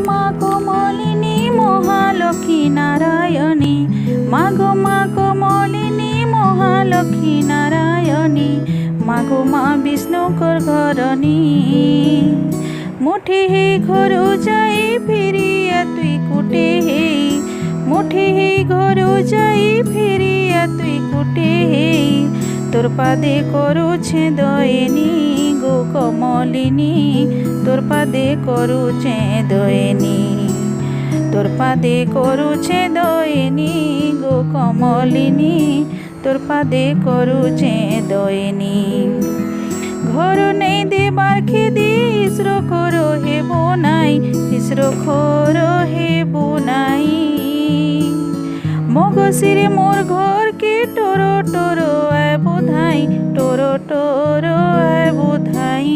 মা কমলিনী মহালক্ষ্মী নারায়ণী, মাগো মা কমলিনী মহালক্ষ্মী নারায়ণী, মাগো মা বিষ্ণুকর ঘরণী। মুঠি হে ঘরু যাই ফিরিয়া তুই কুটে হে, মুঠি হে ঘরু যাই ফিরিয়া তুই কুটে হে, তোর পাদে করুছে দয়নি গো কমলিনী, তোর পাদে করুছে দয়নি, তোর পাদে করুছে দয়নি গো কমলিনী, তোর পাদে করুছে দয়নি। ঘর নেই দেবার খেদি ইস্র খোর হেব নাই, ইস্র খোর হেব নাই, মগশিরে মোর ঘর কে টোরো টোরো আয় বোধাই, টোরো টোরো আয় বোধাই।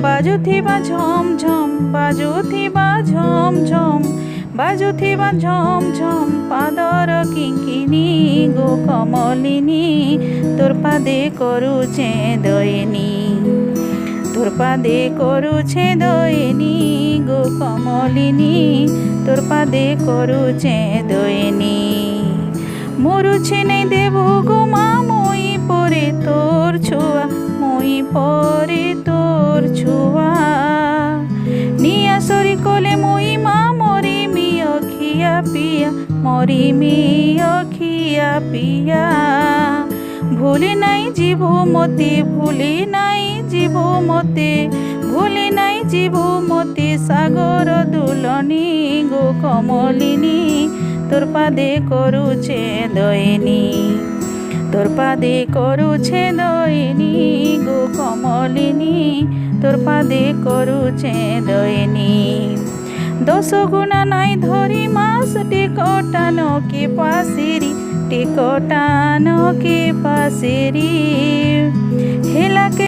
বাজুথিবা ঝম ঝম, বাজুথিবা ঝম ঝম, বাজুথিবা ঝম ঝম, পাদর কিঙ্কিনী গো কমলিনী, তোর পাদে করুছে দয়নি, তোর পাদে করুছে দয়নি গো কমলিনী, তোর পাদে করুছে দয়নি। মরুছে নেই দেব গো মা মই পরে তোর ছোঁয়া, মই পরে তোর ছোঁয়া, নিয়া সরি কোলে মই মা মরি মিয় খিয়া পিয়া, মরি মিয় খিয়া পিয়া। ভুলি নাই জীব মতে, ভুলি নাই জীব মতে, ভুলি নাই জীব মতে, সাগর দুলনী গো কমলিনী, তোর পাদে করুছে দয়নি, তোর পাদে করুছে দয়নি গো কমলিনী, তোর পাদে করুছে দয়নি। দশ গুণা নাই ধরি মাস টিকটানো কে পাশেরি, টিকটানো কে পাশেরি, হেলাকে